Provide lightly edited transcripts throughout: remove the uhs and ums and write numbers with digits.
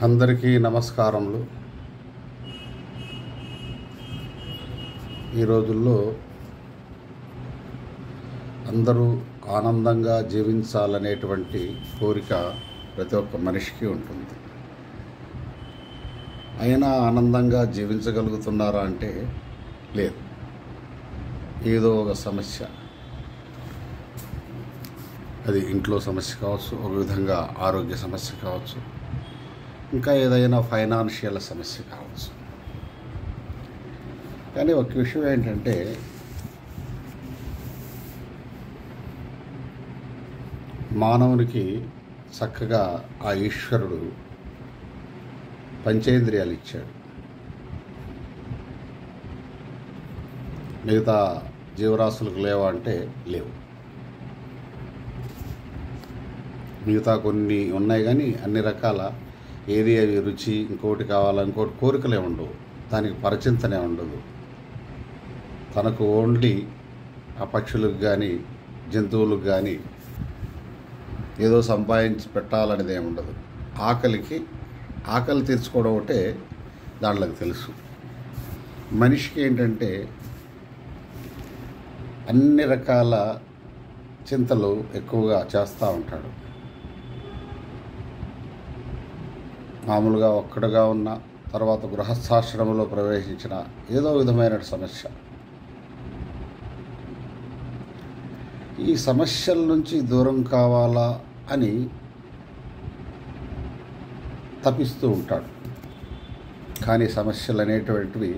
అందరికీ నమస్కారములు. ఈ రోజుల్లో అందరూ ఆనందంగా జీవించాలనేటువంటి కోరిక ప్రతి ఒక్క మనిషికి ఉంటుంది. అయినా ఆనందంగా జీవించగలుగుతున్నారా అంటే లేదు. ఏదో ఒక సమస్య, అది ఇంట్లో సమస్య కావచ్చు, ఒక విధంగా ఆరోగ్య సమస్య కావచ్చు, ఇంకా ఏదైనా ఫైనాన్షియల్ సమస్య కావచ్చు. కానీ ఒక విషయం ఏంటంటే, మానవునికి చక్కగా ఆ ఈశ్వరుడు పంచేంద్రియాలు ఇచ్చాడు. మిగతా జీవరాశులకు లేవా అంటే లేవు. మిగతా కొన్ని ఉన్నాయి, కానీ అన్ని రకాల ఏది అవి రుచి, ఇంకోటి కావాలా, ఇంకోటి కోరికలే ఉండవు, దానికి పరిచింతనే ఉండదు. తనకు ఓన్లీ ఆ పక్షులకు కానీ జంతువులకు కానీ ఏదో సంపాదించి పెట్టాలనేది ఏమి ఉండదు. ఆకలి తీర్చుకోవడం ఒకటే దాంట్లోకి తెలుసు. మనిషికి ఏంటంటే అన్ని రకాల చింతలు ఎక్కువగా చేస్తూ ఉంటాడు. మామూలుగా ఒక్కడుగా ఉన్న తర్వాత గృహస్థాశ్రమంలో ప్రవేశించిన ఏదో విధమైన సమస్య. ఈ సమస్యల నుంచి దూరం కావాలా అని తపిస్తూ ఉంటాడు. కానీ సమస్యలు అనేటువంటివి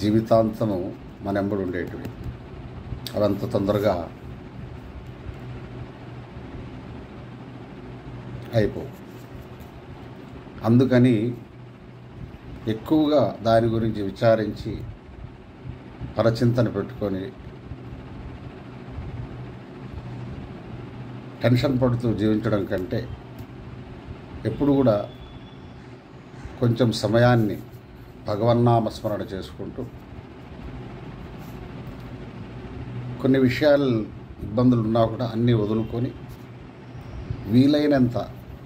జీవితాంతము మన వెంబడి ఉండేటివి. అవంత తొందరగా అయిపోవు. అందుకని ఎక్కువగా దాని గురించి విచారించి పరచింతన పెట్టుకొని టెన్షన్ పడుతూ జీవించడం కంటే ఎప్పుడు కూడా కొంచెం సమయాన్ని భగవన్నామస్మరణ చేసుకుంటూ కొన్ని విషయాలు ఇబ్బందులు ఉన్నా కూడా అన్నీ వదులుకొని వీలైనంత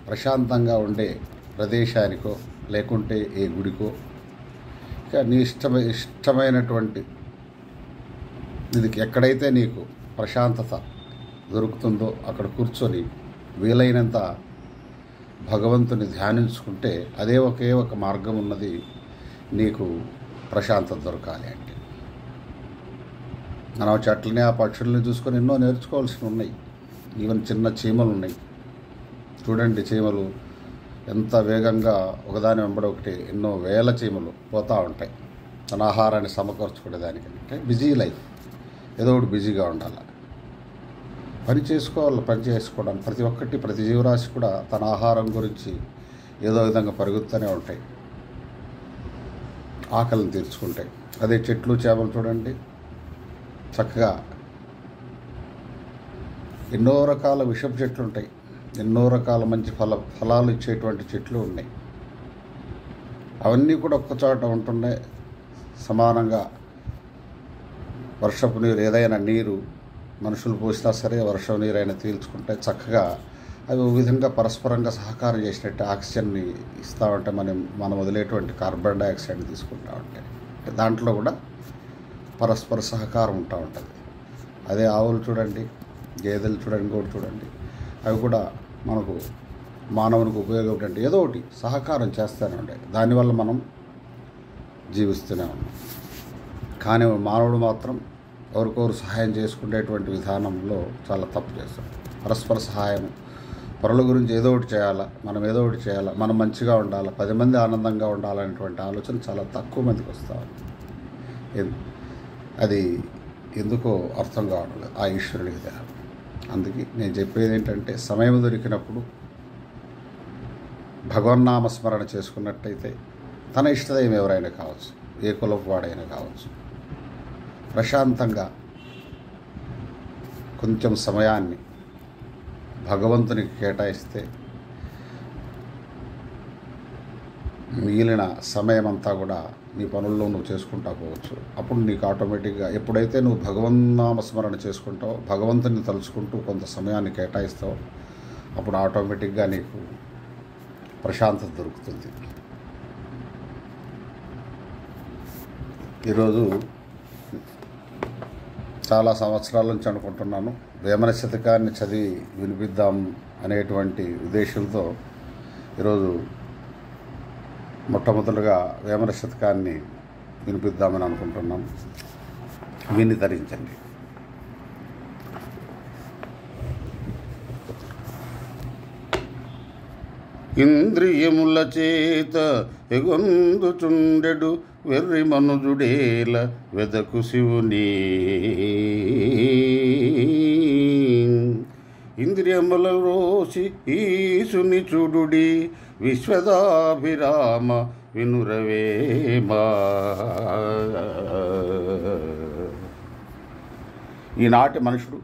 ప్రశాంతంగా ఉండే ప్రదేశానికో లేకుంటే ఏ గుడికో, ఇక నీ ఇష్టమైనటువంటి ఇది ఎక్కడైతే నీకు ప్రశాంతత దొరుకుతుందో అక్కడ కూర్చొని వీలైనంత భగవంతుని ధ్యానించుకుంటే అదే ఒకే ఒక మార్గం ఉన్నది నీకు ప్రశాంతత దొరకాలి అంటే. మనం చెట్లని ఆ పక్షుల్ని చూసుకొని ఎన్నో నేర్చుకోవాల్సినవి ఉన్నాయి. ఈవెన్ చిన్న చీమలు ఉన్నాయి చూడండి. చీమలు ఎంత వేగంగా ఒకదాని వెంబడి ఒకటి ఎన్నో వేల చీమలు పోతూ ఉంటాయి తన ఆహారాన్ని సమకూర్చుకునే దానికంటే. బిజీ లైఫ్, ఏదో ఒకటి బిజీగా ఉండాలి, పని చేసుకోవడానికి ప్రతి ఒక్కటి, ప్రతి జీవరాశి కూడా తన ఆహారం గురించి ఏదో విధంగా పరుగుతూనే ఉంటాయి, ఆకలిని తీర్చుకుంటాయి. అదే చెట్లు చేపలు చూడండి, చక్కగా ఎన్నో రకాల విషపు చెట్లు ఉంటాయి, ఎన్నో రకాల మంచి ఫలాలు ఇచ్చేటువంటి చెట్లు ఉన్నాయి. అవన్నీ కూడా ఒక్కచోట ఉంటున్నాయి. సమానంగా వర్షపు నీరు, ఏదైనా నీరు మనుషులు పోసినా సరే వర్షం నీరైనా తీల్చుకుంటే చక్కగా అవి ఒక విధంగా పరస్పరంగా సహకారం చేసినట్టు ఆక్సిజన్ని ఇస్తూ ఉంటే మనం వదిలేటువంటి కార్బన్ డైఆక్సైడ్ని తీసుకుంటూ ఉంటాయి. దాంట్లో కూడా పరస్పర సహకారం ఉంటూ ఉంటుంది. అదే ఆవులు చూడండి, గేదెలు చూడండి, ఇంకోటి చూడండి, అవి కూడా మనకు మానవునికి ఉపయోగపడే ఏదో ఒకటి సహకారం చేస్తూనే ఉంటాయి. దానివల్ల మనం జీవిస్తూనే ఉన్నాం. కానీ మానవుడు మాత్రం ఎవరికొరు సహాయం చేసుకునేటువంటి విధానంలో చాలా తప్పు చేస్తాం. పరస్పర సహాయం, పరుల గురించి ఏదో ఒకటి చేయాలా, మనం ఏదో ఒకటి చేయాలా, మనం మంచిగా ఉండాలి, 10 మంది ఆనందంగా ఉండాలనేటువంటి ఆలోచన చాలా తక్కువ మందికి వస్తుంది. అది ఎందుకో అర్థం కావట్లేదు ఆ ఈశ్వరుడికి దగ్గర. అందుకే నేను చెప్పేది ఏంటంటే, సమయం దొరికినప్పుడు భగవన్నామస్మరణ చేసుకున్నట్టయితే తన ఇష్టదైవం ఎవరైనా కావచ్చు, ఏ కులపు వాడైనా కావచ్చు, ప్రశాంతంగా కొంచెం సమయాన్ని భగవంతునికి కేటాయిస్తే మిగిలిన సమయం అంతా కూడా నీ పనుల్లో నువ్వు చేసుకుంటా పోవచ్చు. అప్పుడు నీకు ఆటోమేటిక్గా ఎప్పుడైతే నువ్వు భగవన్నామస్మరణ చేసుకుంటావో, భగవంతుని తలుచుకుంటూ కొంత సమయాన్ని కేటాయిస్తావో, అప్పుడు ఆటోమేటిక్గా నీకు ప్రశాంతత దొరుకుతుంది. ఈరోజు చాలా సంవత్సరాల నుంచి అనుకుంటున్నాను, వేమన శతకాన్ని చదివి వినిపిద్దాం అనేటువంటి ఉద్దేశంతో ఈరోజు మొట్టమొదటిగా వేమన శతకాన్ని వినిపిద్దామని అనుకుంటున్నాం. విని ధరించండి. ఇంద్రియముల చేత ఎగొందుచుండెడు వెర్రి మనుజుడేల వెదకు శివుని. ఇంద్రియముల రోసి ఈశుని చూడుడి విశ్వదాభిరామ వినురవేమా. ఈనాటి మనుషుడు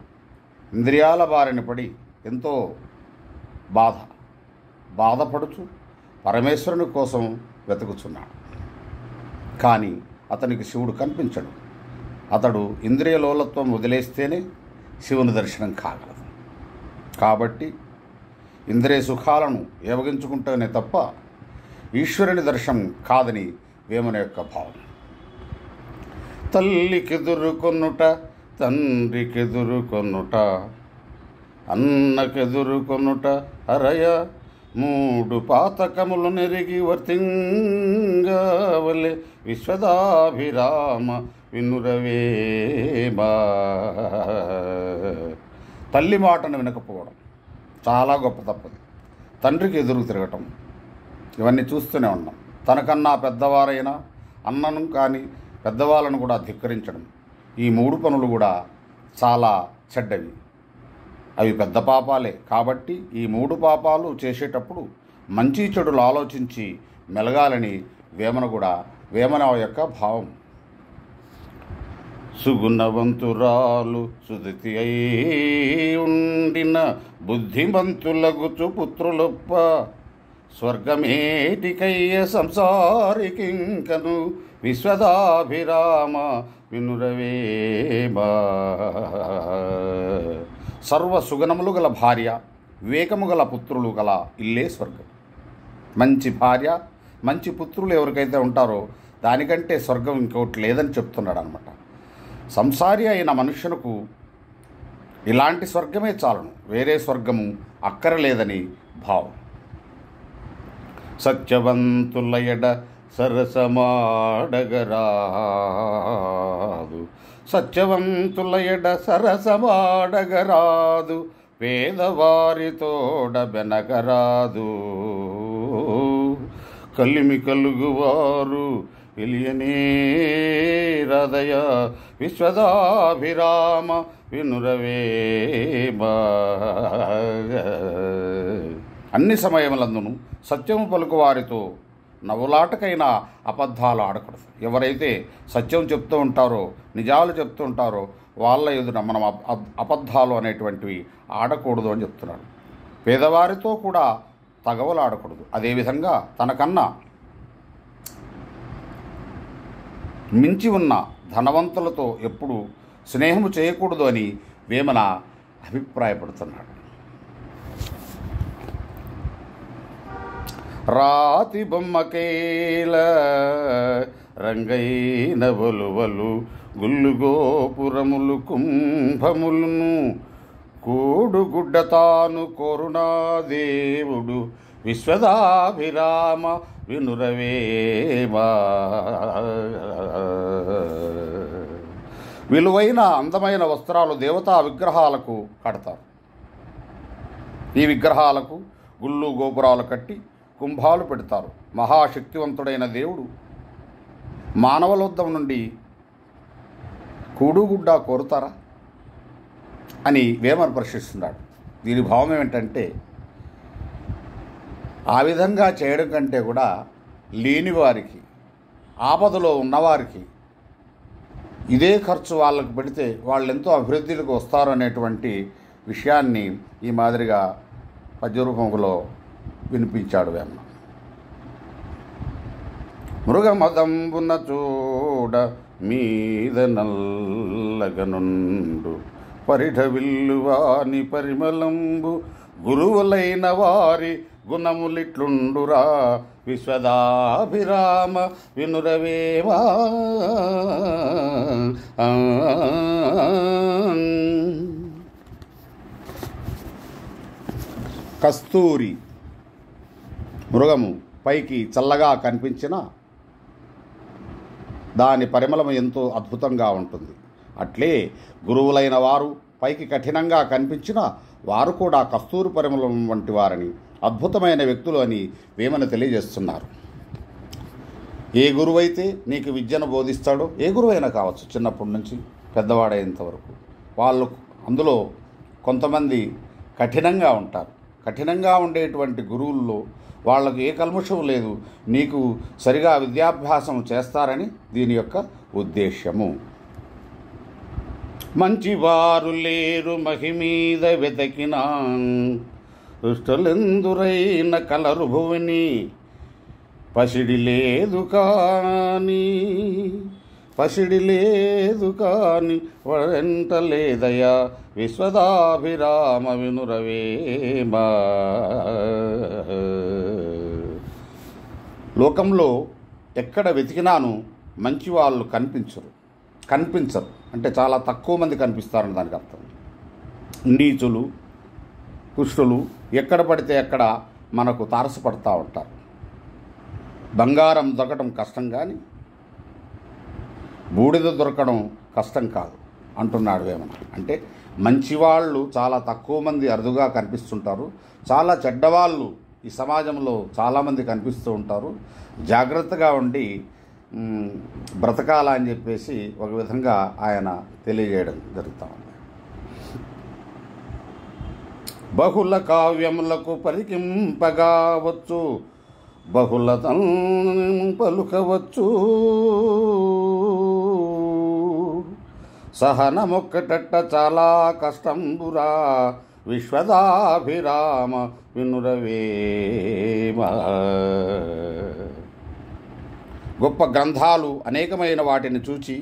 ఇంద్రియాల బారిన పడి ఎంతో బాధపడుచు పరమేశ్వరుని కోసం వెతుకుచున్నాడు. కానీ అతనికి శివుడు కనిపించడు. అతడు ఇంద్రియ లోలత్వం వదిలేస్తేనే శివుని దర్శనం కాగలదు. కాబట్టి ఇంద్రియ సుఖాలను ఏవగించుకుంటేనే తప్ప ఈశ్వరుని దర్శనం కాదని వేమన యొక్క భావం. తల్లికెదురుకొనుట, తండ్రికెదురుకొనుట, అన్నకెదురుకొనుట అరయ మూడు పాతకములు నెరిగి వర్తింగవలె విశ్వదాభిరామ వినురవేమా. తల్లి మాటను వినకపోవడం చాలా గొప్ప తప్పది. తండ్రికి ఎదురు తిరగటం, ఇవన్నీ చూస్తూనే ఉన్నాం. తనకన్నా పెద్దవారైనా అన్నను కానీ పెద్దవాళ్ళను కూడా ధిక్కరించడం, ఈ మూడు పనులు కూడా చాలా చెడ్డవి. అవి పెద్ద పాపాలే. కాబట్టి ఈ మూడు పాపాలు చేసేటప్పుడు మంచి చెడులు ఆలోచించి మెలగాలని వేమన యొక్క భావం. సుగుణవంతురాలు సుదితి అయి ఉండిన బుద్ధిమంతులగుచు పుత్రులొప్ప స్వర్గమేటికయ్య సంసారికింకను విశ్వదాభిరామ వినురవేమా. సర్వ సుగుణములు గల భార్య, వివేకము గల పుత్రులు గల ఇల్లే స్వర్గం. మంచి భార్య, మంచి పుత్రులు ఎవరికైతే ఉంటారో దానికంటే స్వర్గం ఇంకోటి లేదని చెప్తున్నాడు అనమాట. సంసారి అయిన మనుష్యునకు ఇలాంటి స్వర్గమే చాలును, వేరే స్వర్గము అక్కరలేదని భావం. సత్యవంతుల ఎడ సరసమాడగరాదు, సత్యవంతుల ఎడ సరసమాడగరాదు, పేదవారితోడ బెనగరాదు. కలిమి కలుగువారు వెలియనే హృదయ విశ్వదాభిరామ వినురవేమా. అన్ని సమయములందును సత్యము పలుకు వారితో నవ్వులాటకైనా అబద్ధాలు ఆడకూడదు. ఎవరైతే సత్యం చెప్తూ ఉంటారో, నిజాలు చెప్తూ ఉంటారో వాళ్ళ ఎదుట మనం అబద్ధాలు అనేటువంటివి ఆడకూడదు అని చెప్తున్నాడు. పేదవారితో కూడా తగవలు ఆడకూడదు. అదేవిధంగా తనకన్నా మించి ఉన్న ధనవంతులతో ఎప్పుడు స్నేహము చేయకూడదు అని వేమన అభిప్రాయపడుతున్నాడు. రాతి బొమ్మకేల రంగైన వలువలు గుల్లు గోపురములు కుంభములను కూడుగుడ్డ తాను కోరునా దేవుడు విశ్వదాభిరామ వినురవేమా. విలువైన అందమైన వస్త్రాలు దేవతా విగ్రహాలకు కడతారు. ఈ విగ్రహాలకు గుళ్ళు గోపురాలు కట్టి కుంభాలు పెడతారు. మహాశక్తివంతుడైన దేవుడు మానవులొద్దం నుండి కూడుగుడ్డ కోరుతారా అని వేమన ప్రశ్నిస్తున్నాడు. దీని భావం ఏమిటంటే, ఆ విధంగా చేయడం కంటే కూడా లేని వారికి, ఆపదలో ఉన్నవారికి ఇదే ఖర్చు వాళ్ళకు పెడితే వాళ్ళు ఎంతో అభివృద్ధికి వస్తారు అనేటువంటి విషయాన్ని ఈ మాదిరిగా పద్యరూపంలో వినిపించాడు వేమన. మృగమదంబున చూడ మీద నల్లగనుండు పరిఢవిల్లువాని పరిమళంబు గురువులైన వారి గుణములిట్లుండురా విశ్వదాభిరామ వినురవేమా. కస్తూరి మృగము పైకి చల్లగా కనిపించిన దాని పరిమళం ఎంతో అద్భుతంగా ఉంటుంది. అట్లే గురువులైన వారు పైకి కఠినంగా కనిపించిన వారు కూడా కస్తూరి పరిమళం వంటి వారని, అద్భుతమైన వ్యక్తులు అని వేమన తెలియజేస్తున్నారు. ఏ గురువైతే నీకు విద్యను బోధిస్తాడో, ఏ గురువైనా కావచ్చు, చిన్నప్పటి నుంచి పెద్దవాడైనంత వరకు, వాళ్ళు అందులో కొంతమంది కఠినంగా ఉంటారు. కఠినంగా ఉండేటువంటి గురువుల్లో వాళ్ళకు ఏ కల్మషం లేదు, నీకు సరిగా విద్యాభ్యాసం చేస్తారని దీని యొక్క ఉద్దేశ్యము. మంచివారు లేరు మహిమీద వెతకినా, దుష్టలెందురైన కలరు భువిని, పసిడి లేదు కాని వెంట లేదయా విశ్వదాభిరామ వినురవేమా. లోకంలో ఎక్కడ వెతికినాను మంచి వాళ్ళు కనిపించరు అంటే చాలా తక్కువ మంది కనిపిస్తారని దానికి అర్థం. నీచులు, దుష్టులు ఎక్కడ పడితే అక్కడ మనకు తారసపడతా ఉంటారు. బంగారం దొరకడం కష్టం కానీ బూడిద దొరకడం కష్టం కాదు అంటున్నాడు వేమన. అంటే మంచివాళ్ళు చాలా తక్కువ మంది అరుదుగా కనిపిస్తుంటారు, చాలా చెడ్డవాళ్ళు ఈ సమాజంలో చాలామంది కనిపిస్తూ ఉంటారు. జాగ్రత్తగా ఉండి బ్రతకాల అని చెప్పేసి ఒక విధంగా ఆయన తెలియజేయడం జరుగుతూ ఉంది. బహుళ కావ్యములకు పరికింపగావచ్చు, బహుళతం పలుకవచ్చు, సహనమొక్కటట్ట చాలా కష్టంబురా విశ్వదాభిరామ వినురవేమా. గొప్ప గ్రంథాలు అనేకమైన వాటిని చూచి